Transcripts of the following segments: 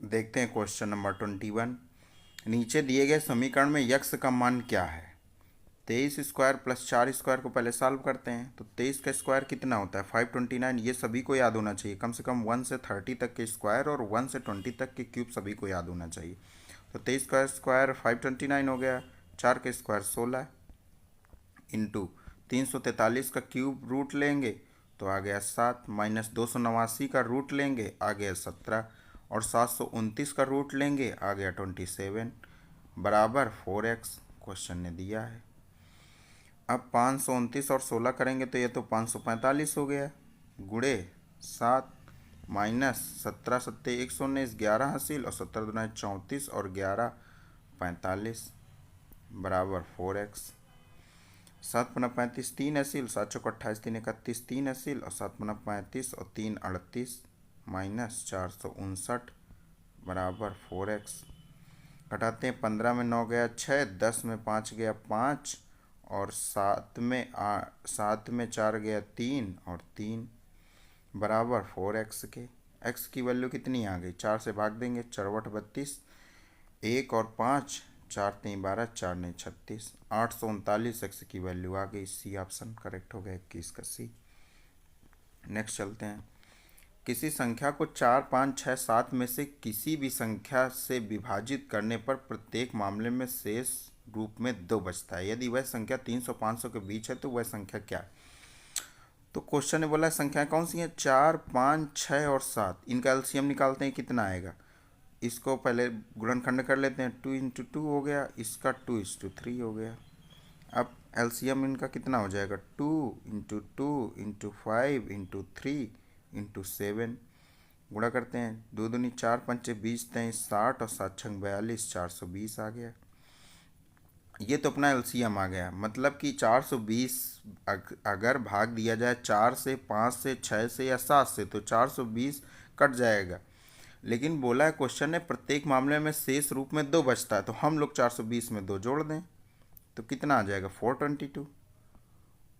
देखते हैं question number 21। नीचे दिए गए समीकरण में यक्स का मान क्या है। 23 स्क्वायर प्लस 4 स्क्वायर को पहले सॉल्व करते हैं। तो 23 का स्क्वायर कितना होता है 529। ये सभी को याद होना चाहिए, कम से कम 1 से 30 तक के स्क्वायर और 1 से 20 तक के क्यूब सभी को याद होना चाहिए। तो 23 का स्क्वायर 529 हो गया। 4 का स्क्वायर 16 इंटू 343 का क्यूब रूट लेंगे तो आ गया 7, माइनस 289 का रूट लेंगे आ गया 17, और 729 का रूट लेंगे आ गया 27, बराबर 4x क्वेश्चन ने दिया है। अब 529 और 16 करेंगे तो ये तो 545 हो गया, गुड़े 7 माइनस 17 सत्ते 119, 11 हासिल और 17 दुना 34 और 11 45, बराबर 4x। 7 × 35 3 हासिल, 7 चौक 28 3 31 3 हासिल और 7 × 35 और 3 38, माइनस 459, बराबर 4x। घटाते हैं, 15 में 9 गया 6, 10 में 5 गया 5 और 7 में 4 गया 3 और 3, बराबर 4x के। x की वैल्यू कितनी आ गई, 4 से भाग देंगे, चरवट 32, 1 और 5, 4 3 12, 4 नहीं 36, 839 x की वैल्यू आ गई। सी ऑप्शन करेक्ट हो गया, 21 का सी। नेक्स्ट चलते हैं। किसी संख्या को 4 5 6 7 में से किसी भी संख्या से विभाजित करने पर प्रत्येक मामले में शेष रूप में 2 बचता है। यदि वह संख्या 300 500 के बीच है तो वह संख्या क्या है। तो क्वेश्चन ने बोला संख्या कौन सी है, 4 5 6 और 7। इनका एलसीएम निकालते हैं, कितना आएगा। इसको पहले गुणनखंड कर लेते हैं, 2 × 2 हो गया, इसका 2:3 हो गया। अब एलसीएम इनका कितना हो जाएगा, 2 × 2 × 5 × 3 × 7। गुणा करते हैं, 2 दूनी 4 पंचे 20 तेईस 60 और 7 छंग 42, 420 आ गया। ये तो अपना एलसीएम आ गया, मतलब कि 420 अगर भाग दिया जाए 4 से 5 से 6 से या 7 से तो 420 कट जाएगा। लेकिन बोला है क्वेश्चन ने प्रत्येक मामले में शेष रूप में 2 बचता है, तो हम लोग 420 में 2 जोड़ दें तो कितना आ जाएगा 422।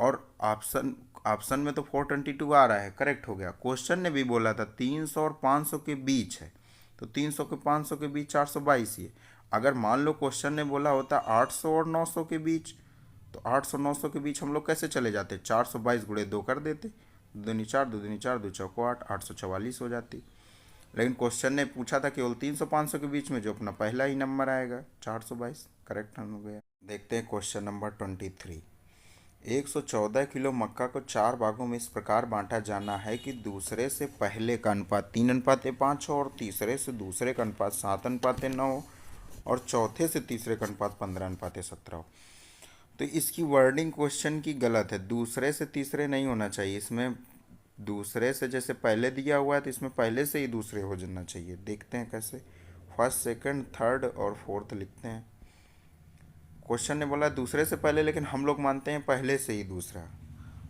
और ऑप्शन ऑप्शन में तो 422 आ रहा है, करेक्ट हो गया। क्वेश्चन ने भी बोला था 300 और 500 के बीच है, तो 300 के 500 के बीच 422 ही है। अगर मान लो क्वेश्चन ने बोला होता 800 और 900 के बीच, तो 800 900 के बीच हम लोग कैसे चले जाते, 422 गुणे 2 कर देते, 2 दूनी 4 2 दूनी 4 2 चौको 8, 844 हो जाती। लेकिन क्वेश्चन ने पूछा था केवल 300 500 के बीच में, जो अपना पहला ही नंबर आएगा 422, करेक्ट हो गया। देखते हैं क्वेश्चन नंबर 23। 114 किलो मक्का को 4 भागों में इस प्रकार बांटा जाना है कि दूसरे से पहले का अनुपात 3:5 हो और तीसरे से दूसरे का अनुपात 7:9 हो और चौथे से तीसरे का अनुपात 15:17 हो। तो इसकी वर्डिंग क्वेश्चन की गलत है, दूसरे से तीसरे नहीं होना चाहिए, इसमें दूसरे से जैसे पहले दिया हुआ है तो इसमें पहले से ही दूसरे हो जाना चाहिए। देखते हैं कैसे, फर्स्ट सेकंड थर्ड और फोर्थ लिखते हैं। क्वेश्चन ने बोला दूसरे से पहले, लेकिन हम लोग मानते हैं पहले से ही दूसरा,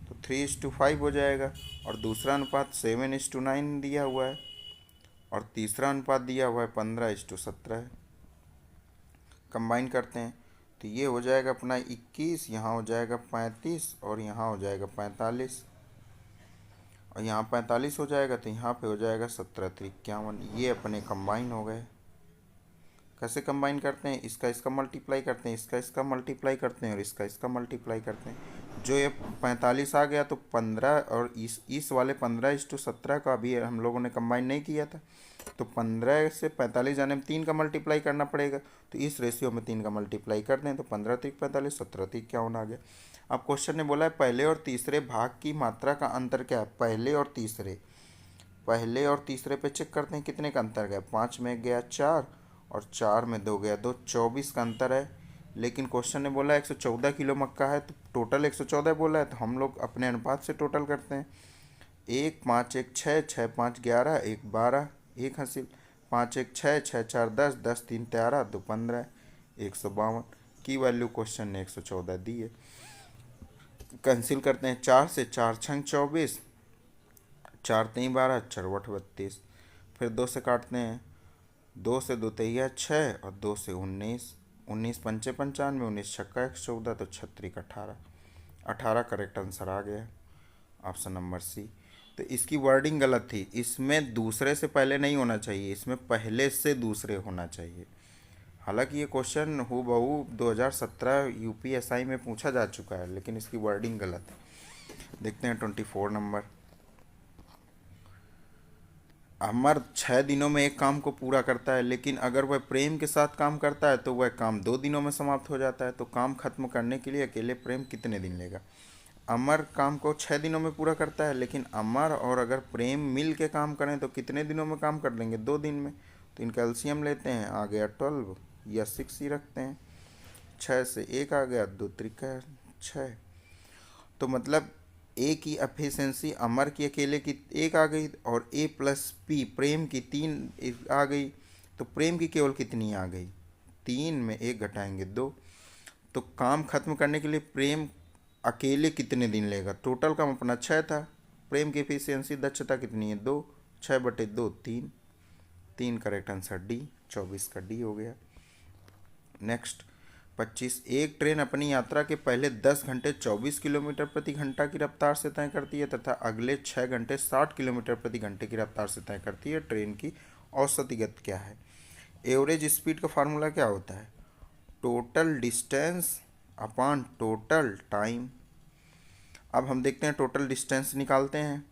तो 3:5 हो जाएगा। और दूसरा अनुपात 7:9 दिया हुआ है और तीसरा अनुपात दिया हुआ है 15:17। कंबाइन करते हैं तो ये हो जाएगा अपना 21, यहाँ हो जाएगा 35 और यहाँ हो जाएगा 45 और यहाँ 45 हो जाएगा तो यहाँ पे हो जाएगा 17×3 = 51। ये अपने कंबाइन हो गए। कैसे कंबाइन करते हैं, इसका इसका मल्टीप्लाई करते हैं, इसका इसका मल्टीप्लाई करते हैं और इसका इसका मल्टीप्लाई करते हैं। जो ये 45 आ गया तो 15 और इस वाले 15:17 का भी हम लोगों ने कंबाइन नहीं किया था, तो 15 से 45 जाने में 3 का मल्टीप्लाई करना पड़ेगा, तो इस रेशियो में 3 का मल्टीप्लाई कर दें तो 15×3 = 45, 17×3 आ गया। अब क्वेश्चन ने बोला है पहले और तीसरे भाग की मात्रा का अंतर क्या है। पहले और तीसरे पे चेक करते हैं कितने का अंतर गया, 5 में गया 4 और 4 में 2 गया 2, 24 का अंतर है। लेकिन क्वेश्चन ने बोला 114 किलो मक्का है, तो टोटल 114 बोला है, तो हम लोग अपने अनुपात से टोटल करते हैं। 1 5 1 6 6 5 11 1 12 1 हासिल, 5 1 6 6 4 10 10 3 13 2 15, 152 की वैल्यू क्वेश्चन ने 114 दी है। कैंसिल करते हैं, 4 से 4 छंग 24, 4 3 12 चरवट 32, फिर 2 से काटते हैं, 2 से 2 तैया 6 और 2 से 19, 19 पंचे 95, 19 छक्का 114 तो 36 18, 18 करेक्ट आंसर आ गया, ऑप्शन नंबर सी। तो इसकी वर्डिंग गलत थी, इसमें दूसरे से पहले नहीं होना चाहिए, इसमें पहले से दूसरे होना चाहिए। हालांकि ये क्वेश्चन हूबहू 2017 यूपीएसआई में पूछा जा चुका है, लेकिन इसकी वर्डिंग गलत है। देखते हैं 24 नंबर। अमर 6 दिनों में एक काम को पूरा करता है, लेकिन अगर वह प्रेम के साथ काम करता है तो वह काम 2 दिनों में समाप्त हो जाता है। तो काम खत्म करने के लिए अकेले प्रेम कितने दिन लेगा? अमर काम को 6 दिनों में पूरा करता है, लेकिन अमर और अगर प्रेम मिल के काम करें तो कितने दिनों में काम कर लेंगे? 2 दिन में। तो इनका एलसीएम लेते हैं, आ गया 12 या 6 ही रखते हैं। 6 से 1 आ गया, 2 त्रिका 6। तो मतलब ए की एफिशिएंसी अमर की अकेले की 1 आ गई और ए प्लस पी प्रेम की 3 आ गई। तो प्रेम की केवल कितनी आ गई? 3 में 1 घटाएंगे 2। तो काम खत्म करने के लिए प्रेम अकेले कितने दिन लेगा? टोटल काम अपना 6 था, प्रेम की एफिशिएंसी दक्षता कितनी है? 2। 6/2 3। 3 करेक्ट आंसर डी, 24 का डी हो गया। नेक्स्ट 25। एक ट्रेन अपनी यात्रा के पहले 10 घंटे 24 किलोमीटर प्रति घंटा की रफ्तार से तय करती है तथा अगले 6 घंटे 60 किलोमीटर प्रति घंटे की रफ्तार से तय करती है। ट्रेन की औसत गति क्या है? एवरेज स्पीड का फार्मूला क्या होता है? Total distance upon total time. अब हम देखते हैं टोटल डिस्टेंस निकालते हैं।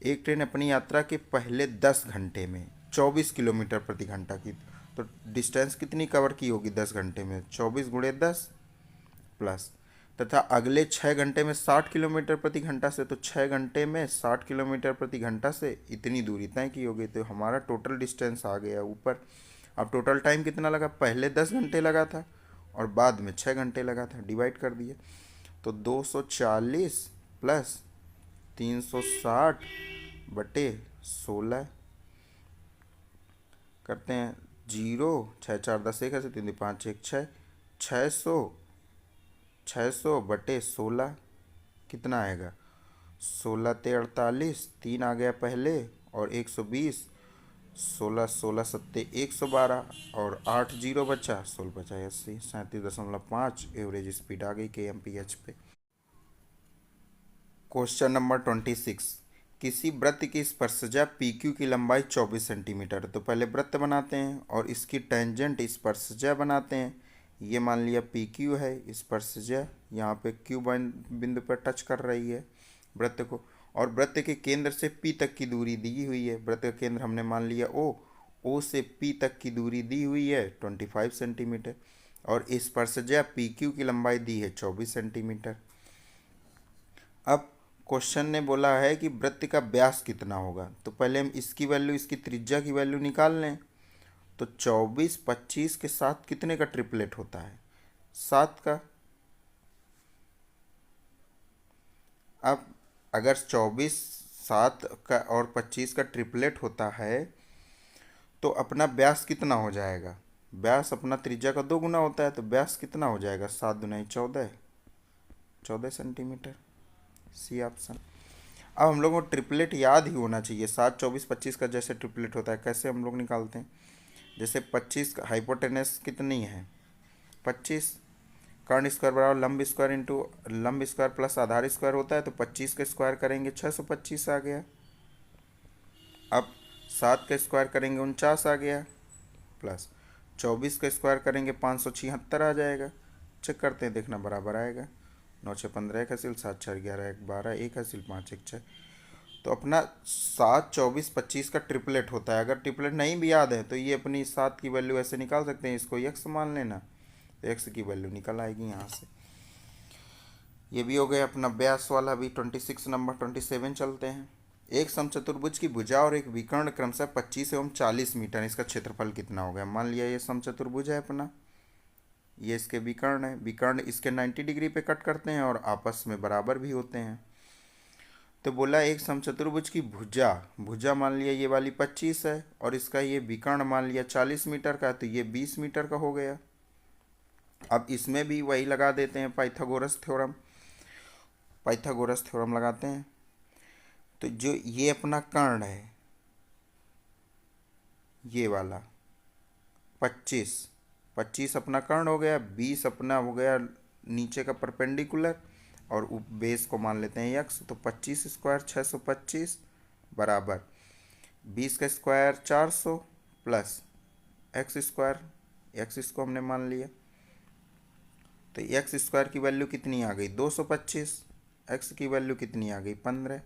एक ट्रेन अपनी यात्रा के पहले 10 घंटे में 24 किलोमीटर प्रति घंटा की, तो डिस्टेंस कितनी कवर की होगी 10 घंटे में? 24 गुणे 10 प्लस, तथा अगले 6 घंटे में 60 किलोमीटर प्रति घंटा से, तो 6 घंटे में 60 किलोमीटर प्रति घंटा से इतनी दूरी तय की होगी। तो हमारा टोटल डिस्टेंस आ गया ऊपर। अब टोटल टाइम कितना लगा? पहले 10 घंटे लगा था और बाद में 6 घंटे लगा था, डिवाइड कर दिए। तो 240 प्लस 360/16 करते हैं। 0 6 4 10 1 ऐसे 3 5 1 6 600/16 कितना आएगा? 16 ते 48, 3 आ गया पहले और 120, 16 16 सत्ते 112 और 8 जीरो बचा, 16 बचा 80, 37.5 एवरेज स्पीड आ गई kmph पे। Question number 26। किसी वृत्त की स्पर्शजा PQ की लंबाई 24 सेंटीमीटर। तो पहले वृत्त बनाते हैं और इसकी टेंजेंट स्पर्शजा बनाते हैं। ये मान लिया PQ है, स्पर्शजा यहाँ पे Q बिंदु पर टच कर रही है वृत्त को, और वृत्त के केंद्र से P तक की दूरी दी हुई है। वृत्त का केंद्र हमने मान लिया O से P तक की दूरी दी हुई है 25 सेंटीमीटर, और स्पर्शजा PQ की लंबाई दी है 24 सेंटीमीटर। अब क्वेश्चन ने बोला है कि वृत्त का व्यास कितना होगा। तो पहले हम इसकी वैल्यू, इसकी त्रिज्या की वैल्यू निकाल लें। तो 24 25 के साथ कितने का ट्रिपलेट होता है? 7 का। अब अगर 24 7 का और 25 का ट्रिपलेट होता है तो अपना व्यास कितना हो जाएगा? व्यास अपना त्रिज्या का 2 गुना होता है, तो व्यास कितना हो जाएगा? 7 दूनी 14, 14 सेंटीमीटर, सी ऑप्शन। अब हम लोगों को ट्रिपलेट याद ही होना चाहिए। 7 24 25 का जैसे ट्रिपलेट होता है, कैसे हम लोग निकालते हैं? जैसे 25 का हाइपोटेनस कितनी है? 25, कर्ण स्क्वायर बराबर लंब स्क्वायर इंटू लंब स्क्वायर प्लस आधार स्क्वायर होता है। तो 25 का स्क्वायर करेंगे 625 आ गया। अब 7 का स्क्वायर करेंगे 49 आ गया, प्लस 24 का स्क्वायर करेंगे 576 आ जाएगा। चेक करते हैं, देखना बराबर आएगा। 9 6 15 1 हासिल, 7 4 11 1 12 1 हासिल, 5 1 6। तो अपना 7 24 25 का ट्रिपलेट होता है। अगर ट्रिपलेट नहीं भी याद है तो ये अपनी 7 की वैल्यू ऐसे निकाल सकते हैं, इसको x मान लेना, तो x की वैल्यू निकल आएगी यहाँ से। ये भी हो गया अपना व्यास वाला भी। 26 नंबर 27 चलते हैं। एक समचतुर्भुज की भुजा और एक विकर्ण क्रमशः 25 एवं 40 मीटर, इसका क्षेत्रफल कितना हो गया? मान लिया ये समचतुर्भुज है अपना, ये इसके विकर्ण है। विकर्ण इसके 90 डिग्री पे कट करते हैं और आपस में बराबर भी होते हैं। तो बोला एक समचतुर्भुज की भुजा मान लिया ये वाली 25 है और इसका ये विकर्ण मान लिया 40 मीटर का, तो ये 20 मीटर का हो गया। अब इसमें भी वही लगा देते हैं, पाइथागोरस थ्योरम लगाते हैं। तो जो ये अपना कर्ण है, ये वाला 25 अपना कर्ण हो गया, 20 अपना हो गया नीचे का परपेंडिकुलर, और बेस को मान लेते हैं x। तो 25 स्क्वायर 625 बराबर 20 का square 400 plus x square, x इसको हमने मान लिया, तो एक्स स्क्वायर की वैल्यू कितनी आ गई 225, एक्स की वैल्यू कितनी आ गई 15।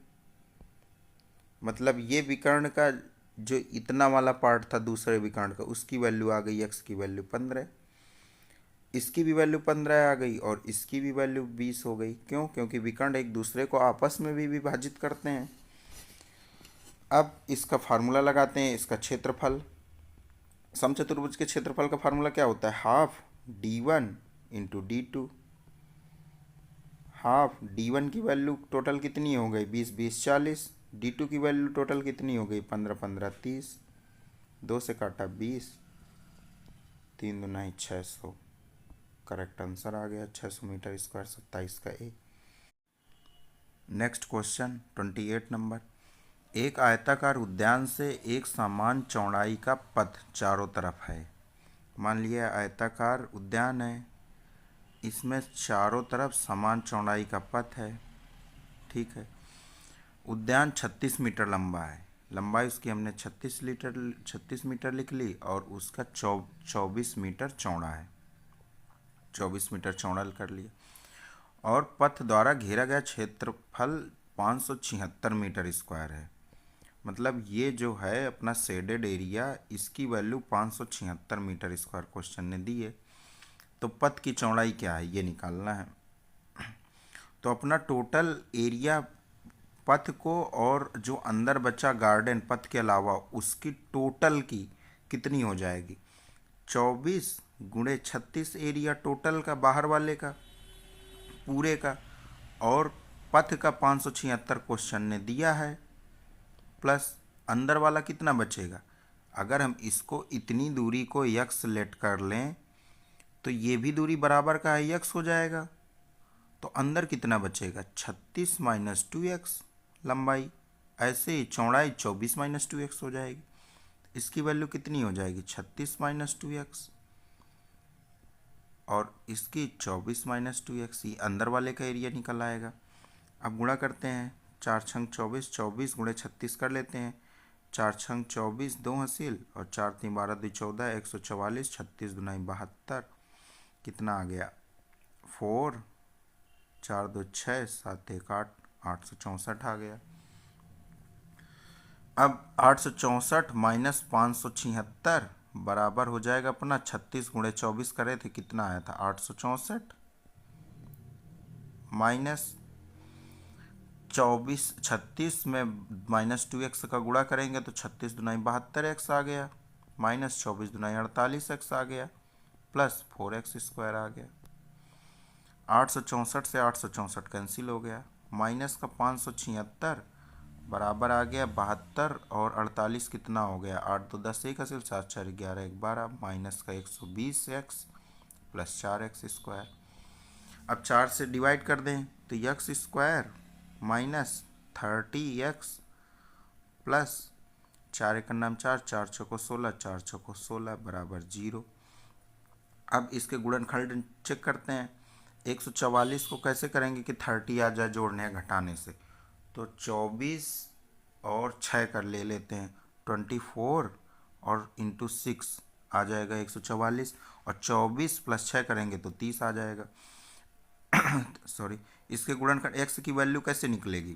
मतलब ये विकर्ण का जो इतना वाला पार्ट था दूसरे विकर्ण का, उसकी वैल्यू आ गई, एक्स की वैल्यू 15, इसकी भी वैल्यू 15 आ गई और इसकी भी वैल्यू 20 हो गई। क्यों? क्योंकि विकर्ण एक दूसरे को आपस में भी विभाजित करते हैं। अब इसका फार्मूला लगाते हैं, इसका क्षेत्रफल, समचतुर्भुज के क्षेत्रफल का फार्मूला क्या होता है, half d1 into d2। Half d1 की वैल्यू टोटल कितनी हो गई 20 20 40, d2 की वैल्यू टोटल कितनी हो गई 15 15 30, 2 से काटा 20, 3 दूना 600, करेक्ट आंसर आ गया 600 मीटर स्क्वायर, 27 का ए। नेक्स्ट क्वेश्चन 28 नंबर, एक आयताकार उद्यान से एक समान चौड़ाई का पथ चारों तरफ है। मान लिया आयताकार उद्यान है, इसमें चारों तरफ समान चौड़ाई का पथ है, ठीक है। उद्यान 36 मीटर लंबा है, लंबाई उसकी हमने 36 मीटर लिख ली और उसका 24 मीटर चौड़ा है, 24 मीटर चौड़ा कर लिया। और पथ द्वारा घेरा गया क्षेत्रफल 576 मीटर स्क्वायर है। मतलब ये जो है अपना शेडेड एरिया, इसकी वैल्यू 576 मीटर स्क्वायर क्वेश्चन ने दी है। तो पथ की चौड़ाई क्या है ये निकालना है। तो अपना टोटल एरिया पथ को और जो अंदर बचा गार्डन पथ के अलावा उसकी टोटल की कितनी हो जाएगी, 24 गुणे 36 एरिया टोटल का, बाहर वाले का पूरे का, और पथ का 576 क्वेश्चन ने दिया है, प्लस अंदर वाला कितना बचेगा। अगर हम इसको इतनी दूरी को यक्स लेट कर लें तो ये भी दूरी बराबर का है, यक्स हो जाएगा। तो अंदर कितना बचेगा 36 माइनस 2x लंबाई, ऐसे ही चौड़ाई 24 माइनस 2x हो जाएगी। इसकी वैल्यू कितनी हो जाएगी 36 माइनस 2x और इसकी 24 माइनस 2x, ये अंदर वाले का एरिया निकल आएगा। अब गुणा करते हैं, 4 छंग 24, 24 गुणे 36 कर लेते हैं, 4 छंग 24 2 हासिल और 4 3 12 2 14, 144, 36 दुनाई 72, कितना आ गया 4, 4 2 6, 7 1 8, 864 आ गया। अब 864 माइनस 576 बराबर हो जाएगा अपना 36 गुणे 24 करे थे, कितना आया था 864 माइनस 24, 36 में माइनस 2x का गुणा करेंगे तो 36 दुनाई 72x आ गया, माइनस 24 दुनाई 48x आ गया, प्लस 4x स्क्वायर आ गया। 864 से 864 कैंसिल हो गया, माइनस का 576 बराबर आ गया 72 और 48 कितना हो गया 8 2 10 1 हासिल, 7 4 11 1 12, माइनस का 120x प्लस 4x स्क्वायर। अब 4 से डिवाइड कर दें तो x square minus 30x plus 4 एक नाम 4, 4 छको 16, 4 छको 16 बराबर 0। अब इसके गुणनखंड चेक करते हैं, 144 को कैसे करेंगे कि 30 आ जाए जोड़ने या घटाने से, तो 24 और 6 कर ले लेते हैं, 24 और इंटू 6 आ जाएगा 144, और 24 प्लस 6 करेंगे तो 30 आ जाएगा। सॉरी, इसके गुणनखंड x की वैल्यू कैसे निकलेगी,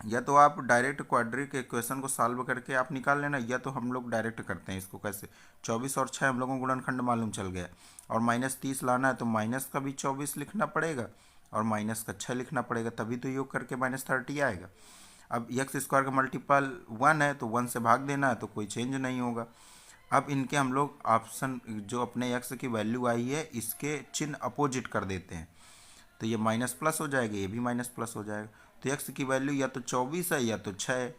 या तो आप डायरेक्ट क्वाड्रिक इक्वेशन को सॉल्व करके आप निकाल लेना, या तो हम लोग डायरेक्ट करते हैं इसको। कैसे, 24 और 6 हम लोगों को गुणनखंड मालूम चल गया, और माइनस 30 लाना है तो माइनस का भी 24 लिखना पड़ेगा और माइनस का 6 लिखना पड़ेगा, तभी तो योग करके माइनस 30 आएगा। अब एक्स स्क्वायर का मल्टीपल 1 है तो 1 से भाग देना है तो कोई चेंज नहीं होगा। अब इनके हम लोग ऑप्शन जो अपने एक्स की वैल्यू आई है इसके चिन्ह अपोजिट कर देते हैं, तो ये माइनस प्लस हो जाएगा, ये भी माइनस प्लस हो जाएगा। तो एक्स की वैल्यू या तो 24 है या तो 6 है।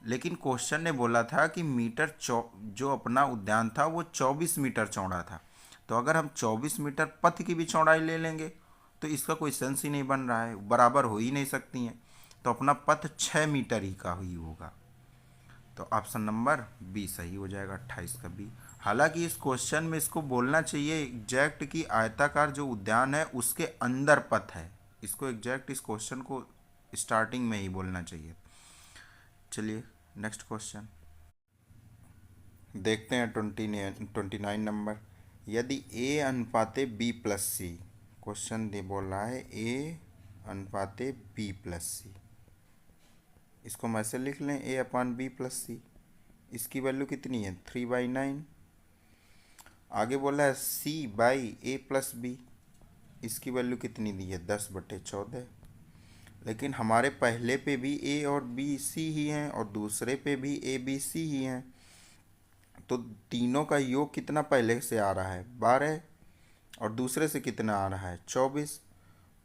लेकिन क्वेश्चन ने बोला था कि मीटर जो अपना उद्यान था वो 24 मीटर चौड़ा था, तो अगर हम 24 मीटर पथ की भी चौड़ाई ले लेंगे तो इसका कोई सेंस ही नहीं बन रहा है, बराबर हो ही नहीं सकती हैं। तो अपना पथ 6 मीटर ही का ही होगा, तो ऑप्शन नंबर बी सही हो जाएगा, 28 का बी। हालांकि इस क्वेश्चन में इसको बोलना चाहिए एग्जैक्ट कि आयताकार जो उद्यान है उसके अंदर पथ है, इसको एग्जैक्ट इस क्वेश्चन को स्टार्टिंग में ही बोलना चाहिए। चलिए नेक्स्ट क्वेश्चन देखते हैं। 29 नंबर, यदि ए अनुपाते बी प्लस सी, क्वेश्चन दे बोल रहा है ए अनुपाते बी प्लस सी, इसको हम ऐसे लिख लें ए अपान बी प्लस सी। इसकी वैल्यू कितनी है 3/9। आगे बोला है सी बाई ए प्लस बी, इसकी वैल्यू कितनी दी है 10/14। लेकिन हमारे पहले पे भी ए और बी सी ही हैं और दूसरे पे भी ए बी सी ही हैं, तो तीनों का योग कितना पहले से आ रहा है 12 और दूसरे से कितना आ रहा है 24।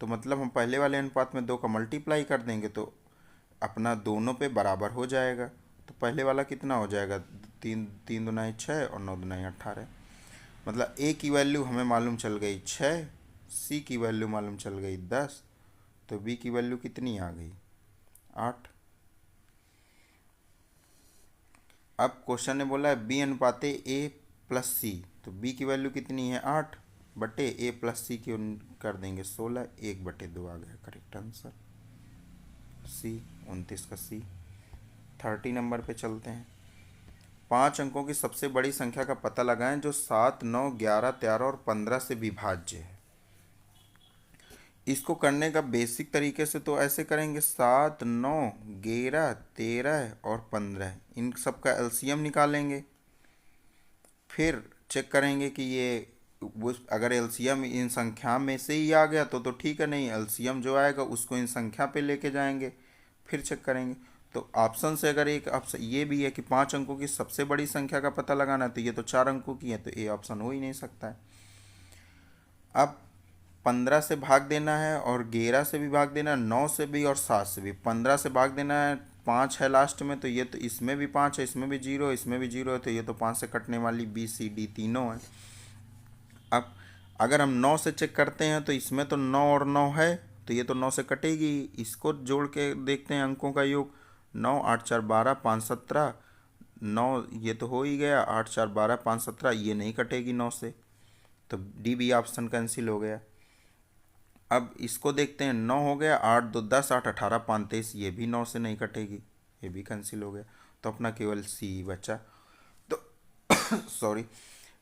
तो मतलब हम पहले वाले अनुपात में 2 का मल्टीप्लाई कर देंगे तो अपना दोनों पे बराबर हो जाएगा। तो पहले वाला कितना हो जाएगा 3 दूनाई 6 और 9 दूनाई 18। मतलब ए की वैल्यू हमें मालूम चल गई 6, सी की वैल्यू मालूम चल गई 10, तो बी की वैल्यू कितनी आ गई 8। अब क्वेश्चन ने बोला है बी अनुपाते ए प्लस सी, तो बी की वैल्यू कितनी है 8 बटे ए प्लस सी की कर देंगे 16, 1/2 आ गया करेक्ट आंसर सी, 29 का सी। 30 नंबर पे चलते हैं। 5 अंकों की सबसे बड़ी संख्या का पता लगाएं जो 7, 9, 11, 13 और 15 से विभाज्य है। इसको करने का बेसिक तरीके से तो ऐसे करेंगे 7, 9, 11, 13 और 15, इन सब का एलसीएम निकालेंगे। फिर चेक करेंगे कि ये वो अगर एलसीएम इन संख्या में से ही आ गया तो ठीक है, नहीं एलसीएम जो आएगा उसको इन संख्या पे लेके जाएंगे, फिर चेक करेंगे। तो ऑप्शन से अगर एक ऑप्शन ये भी है कि 5 अंकों की सबसे बड़ी संख्या का पता लगाना है, तो ये तो 4 अंकों की है, तो ए ऑप्शन हो ही नहीं सकता है। अब 15 से भाग देना है और 11 से भी भाग देना है, 9 से भी और 7 से भी। 15 से भाग देना है, 5 है लास्ट में, तो ये तो इसमें भी 5 है, इसमें भी 0 है, इसमें भी 0 है, तो ये तो 5 से कटने वाली बी सी डी तीनों है। अब अगर हम 9 से चेक करते हैं तो इसमें तो 9 और 9 है, तो ये तो 9 से कटेगी। इसको जोड़ के देखते हैं अंकों का योग, 9, 8, 4, 12, 5, 17, 9 ये तो हो ही गया, 8, 4, 12, 5, 17 ये नहीं कटेगी 9 से, तो डी बी ऑप्शन कैंसिल हो गया। अब इसको देखते हैं, 9 हो गया, 8, 2, 10, 8, 18, 35 ये भी 9 से नहीं कटेगी, ये भी कैंसिल हो गया, तो अपना केवल सी बचा। तो सॉरी,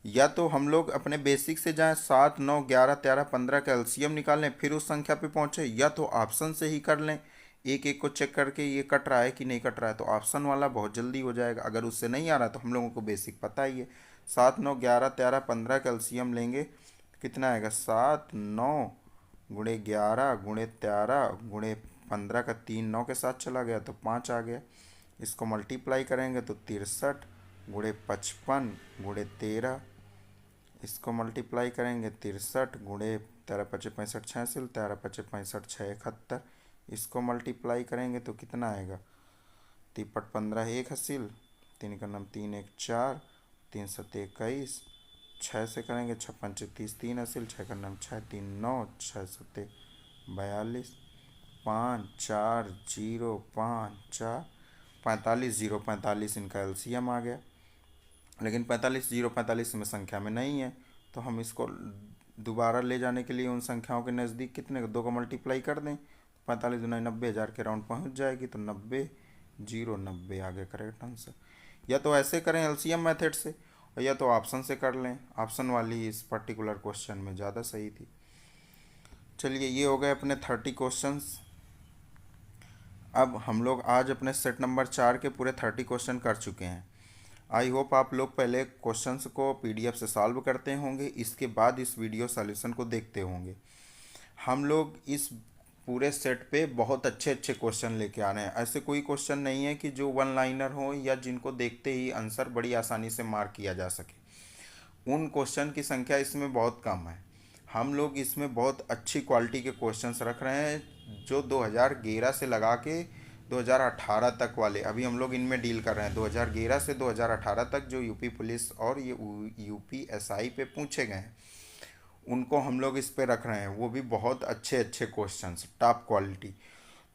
या तो हम लोग अपने बेसिक से जाएं 7, 9, 11, 13, 15 का एलसीएम निकाल लें फिर उस संख्या पे पहुंचे, या तो ऑप्शन से ही कर लें, एक एक को चेक करके ये कट रहा है कि नहीं कट रहा है, तो ऑप्शन वाला बहुत जल्दी हो जाएगा। अगर उससे नहीं आ रहा तो हम लोगों को बेसिक पता ही है, 7, 9, 11, 13, 15 का एलसीएम लेंगे कितना आएगा 7, 9 गुणे 11 गुणे 13 गुणे 15 का 3 9 के साथ चला गया तो 5 आ गया। इसको मल्टीप्लाई करेंगे तो 63 गुणे 55 गुणे 13, इसको मल्टीप्लाई करेंगे 63 गुणे 13 पचे 65 छियासी, 13 पचे 65 6 71, इसको मल्टीप्लाई करेंगे तो कितना आएगा 3 15 1 हासिल, 3 का नाम 3 1 4, 3 7 21, 6 से करेंगे 6 5 30 3 हासिल, 6 का नाम 6 3 9, 6 7 42, 5 4 0 5 4 45 0 45 इनका एलसीएम आ गया। लेकिन 45 0 45 में संख्या में नहीं है, तो हम इसको दोबारा ले जाने के लिए उन संख्याओं के नज़दीक कितने 2 का मल्टीप्लाई कर दें, 45 दुना 90,000 के राउंड पहुंच जाएगी, तो 90 0 90 आ गया करेक्ट आंसर। या तो ऐसे करें एलसीएम मेथड से, और या तो ऑप्शन से कर लें, ऑप्शन वाली इस पर्टिकुलर क्वेश्चन में ज़्यादा सही थी। चलिए ये हो गए अपने 30 क्वेश्चंस। अब हम लोग आज अपने सेट नंबर 4 के पूरे 30 क्वेश्चन कर चुके हैं। आई होप आप लोग पहले क्वेश्चंस को पीडीएफ से सॉल्व करते होंगे, इसके बाद इस वीडियो सॉल्यूशन को देखते होंगे। हम लोग इस पूरे सेट पे बहुत अच्छे अच्छे क्वेश्चन लेके आ रहे हैं। ऐसे कोई क्वेश्चन नहीं है कि जो वन लाइनर हो या जिनको देखते ही आंसर बड़ी आसानी से मार्क किया जा सके। उन क्वेश्चन की संख्या इसमें बहुत कम है। हम लोग इसमें बहुत अच्छी क्वालिटी के क्वेश्चंस रख रहे हैं जो 2011 से लगा के 2018 तक वाले, अभी हम लोग इनमें डील कर रहे हैं। 2011 से 2018 तक जो यूपी पुलिस और ये यूपी एसआई पे पूछे गए हैं उनको हम लोग इस पे रख रहे हैं, वो भी बहुत अच्छे अच्छे क्वेश्चंस टॉप क्वालिटी।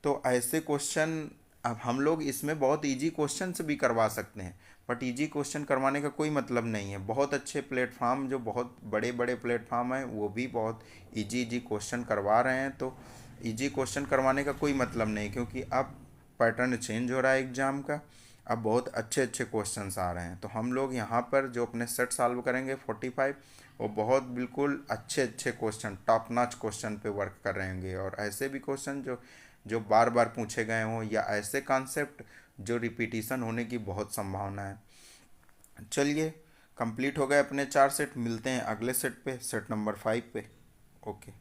तो ऐसे क्वेश्चन अब हम लोग इसमें बहुत इजी क्वेश्चन से भी करवा सकते हैं, बट इजी क्वेश्चन करवाने का कोई मतलब नहीं है। बहुत अच्छे प्लेटफार्म जो बहुत बड़े बड़े प्लेटफार्म हैं वो भी बहुत इजी इजी क्वेश्चन करवा रहे हैं, तो इजी क्वेश्चन करवाने का कोई मतलब नहीं, क्योंकि अब पैटर्न चेंज हो रहा है एग्ज़ाम का। अब बहुत अच्छे अच्छे क्वेश्चंस आ रहे हैं, तो हम लोग यहाँ पर जो अपने सेट सॉल्व करेंगे 45, वो बहुत बिल्कुल अच्छे अच्छे क्वेश्चन, टॉप नॉच क्वेश्चन पे वर्क कर रहे होंगे, और ऐसे भी क्वेश्चन जो जो बार बार पूछे गए हों, या ऐसे कॉन्सेप्ट जो रिपीटिशन होने की बहुत संभावना है। चलिए, कंप्लीट हो गए अपने 4 सेट। मिलते हैं अगले सेट पे, सेट नंबर 5 पे। ओके।